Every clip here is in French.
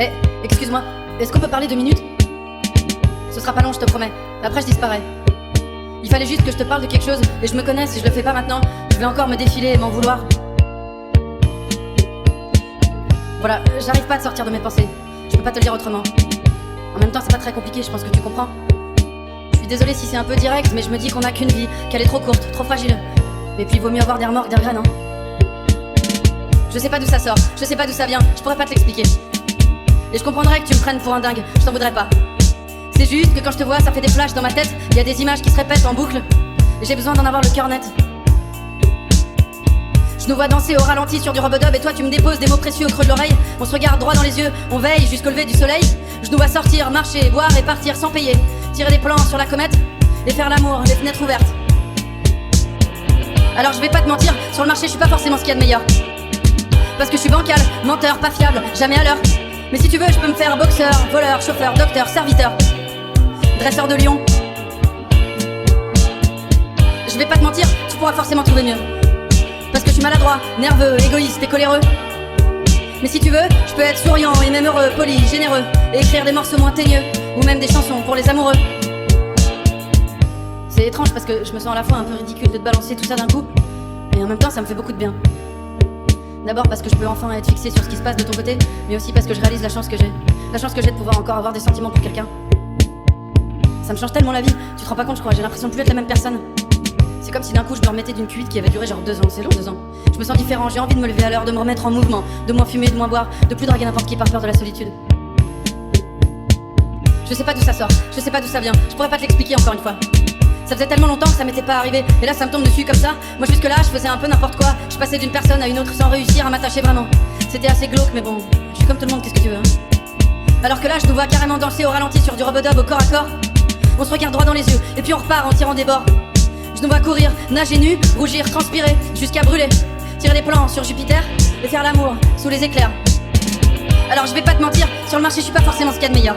Eh, excuse-moi, est-ce qu'on peut parler 2 minutes? Ce sera pas long, je te promets. Après, je disparais. Il fallait juste que je te parle de quelque chose, et je me connais, si je le fais pas maintenant, je vais encore me défiler et m'en vouloir. Voilà, j'arrive pas à te sortir de mes pensées. Je peux pas te le dire autrement. En même temps, c'est pas très compliqué, je pense que tu comprends. Je suis désolée si c'est un peu direct, mais je me dis qu'on a qu'une vie, qu'elle est trop courte, trop fragile. Et puis il vaut mieux avoir des remords que des regrets, non? Je sais pas d'où ça sort, je sais pas d'où ça vient, je pourrais pas te l'expliquer. Et je comprendrais que tu me prennes pour un dingue, je t'en voudrais pas. C'est juste que quand je te vois, ça fait des flashs dans ma tête. Il y a des images qui se répètent en boucle, et j'ai besoin d'en avoir le cœur net. Je nous vois danser au ralenti sur du rub-a-dub, et toi tu me déposes des mots précieux au creux de l'oreille. On se regarde droit dans les yeux, on veille jusqu'au lever du soleil. Je nous vois sortir, marcher, boire et partir sans payer, tirer des plans sur la comète et faire l'amour, les fenêtres ouvertes. Alors je vais pas te mentir, sur le marché je suis pas forcément ce qu'il y a de meilleur. Parce que je suis bancal, menteur, pas fiable, jamais à l'heure. Mais si tu veux, je peux me faire boxeur, voleur, chauffeur, docteur, serviteur, dresseur de lion. Je vais pas te mentir, tu pourras forcément trouver mieux. Parce que je suis maladroit, nerveux, égoïste et coléreux. Mais si tu veux, je peux être souriant et même heureux, poli, généreux, et écrire des morceaux moins teigneux, ou même des chansons pour les amoureux. C'est étrange parce que je me sens à la fois un peu ridicule de te balancer tout ça d'un coup, et en même temps ça me fait beaucoup de bien. D'abord parce que je peux enfin être fixée sur ce qui se passe de ton côté, mais aussi parce que je réalise la chance que j'ai. La chance que j'ai de pouvoir encore avoir des sentiments pour quelqu'un. Ça me change tellement la vie, tu te rends pas compte je crois, j'ai l'impression de plus être la même personne. C'est comme si d'un coup je me remettais d'une cuite qui avait duré genre 2 ans, c'est long 2 ans. Je me sens différent, j'ai envie de me lever à l'heure, de me remettre en mouvement, de moins fumer, de moins boire, de plus draguer n'importe qui par peur de la solitude. Je sais pas d'où ça sort, je sais pas d'où ça vient, je pourrais pas te l'expliquer encore une fois. Ça faisait tellement longtemps que ça m'était pas arrivé, et là ça me tombe dessus comme ça. Moi jusque là je faisais un peu n'importe quoi, je passais d'une personne à une autre sans réussir à m'attacher vraiment. C'était assez glauque mais bon, je suis comme tout le monde, qu'est-ce que tu veux hein. Alors que là je nous vois carrément danser au ralenti sur du rub-a-dub au corps à corps. On se regarde droit dans les yeux, et puis on repart en tirant des bords. Je nous vois courir, nager nu, rougir, transpirer, jusqu'à brûler, tirer des plans sur Jupiter et faire l'amour sous les éclairs. Alors je vais pas te mentir, sur le marché je suis pas forcément ce qu'il y a de meilleur.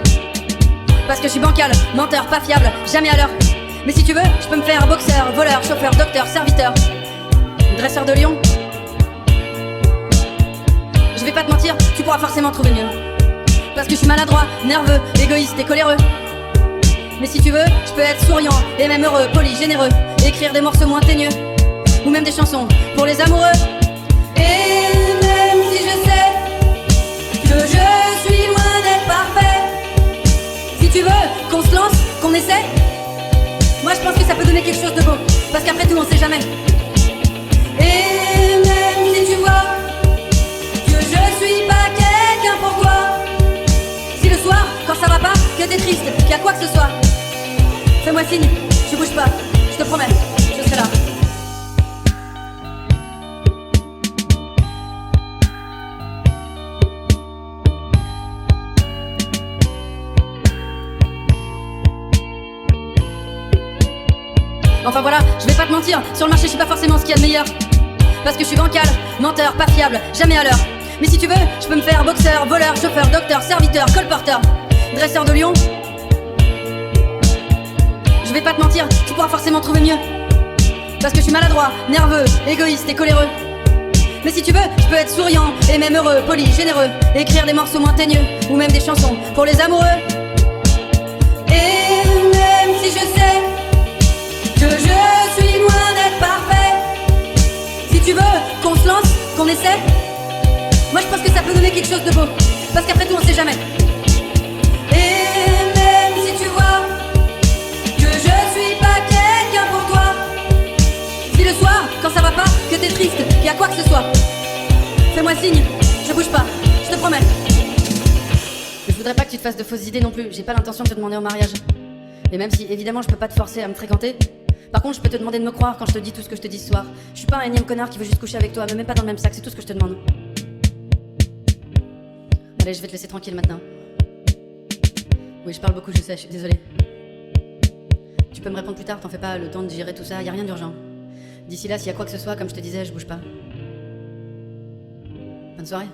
Parce que je suis bancal, menteur, pas fiable, jamais à l'heure. Mais si tu veux, je peux me faire boxeur, voleur, chauffeur, docteur, serviteur, dresseur de lion. Je vais pas te mentir, tu pourras forcément trouver mieux. Parce que je suis maladroit, nerveux, égoïste et coléreux. Mais si tu veux, je peux être souriant et même heureux, poli, généreux, et écrire des morceaux moins teigneux, ou même des chansons pour les amoureux. Et même si je sais que je suis loin d'être parfait, si tu veux qu'on se lance, qu'on essaie, moi je pense que ça peut donner quelque chose de beau, parce qu'après tout on sait jamais. Et même si tu vois que je suis pas quelqu'un pour toi, si le soir quand ça va pas, que t'es triste, qu'il y a quoi que ce soit, fais-moi signe, tu bouges pas, je te promets, je serai là. Enfin voilà, je vais pas te mentir, sur le marché je suis pas forcément ce qu'il y a de meilleur. Parce que je suis bancal, menteur, pas fiable, jamais à l'heure. Mais si tu veux, je peux me faire boxeur, voleur, chauffeur, docteur, serviteur, colporteur, dresseur de lion. Je vais pas te mentir, tu pourras forcément trouver mieux. Parce que je suis maladroit, nerveux, égoïste et coléreux. Mais si tu veux, je peux être souriant et même heureux, poli, généreux, et écrire des morceaux moins teigneux, ou même des chansons pour les amoureux. Et même si je sais que je suis loin d'être parfait, si tu veux qu'on se lance, qu'on essaie, moi je pense que ça peut donner quelque chose de beau, parce qu'après tout on sait jamais. Et même si tu vois que je suis pas quelqu'un pour toi, si le soir quand ça va pas, que t'es triste, qu'il y a quoi que ce soit, fais-moi signe, je bouge pas, je te promets. Je voudrais pas que tu te fasses de fausses idées non plus, j'ai pas l'intention de te demander en mariage. Et même si évidemment je peux pas te forcer à me fréquenter, par contre je peux te demander de me croire quand je te dis tout ce que je te dis ce soir. Je suis pas un énième connard qui veut juste coucher avec toi, me mets pas dans le même sac, c'est tout ce que je te demande. Allez, je vais te laisser tranquille maintenant. Oui, je parle beaucoup, je sais, je suis désolée. Tu peux me répondre plus tard, t'en fais pas, le temps de gérer tout ça, y a rien d'urgent. D'ici là, s'il y a quoi que ce soit, comme je te disais, je bouge pas. Bonne soirée.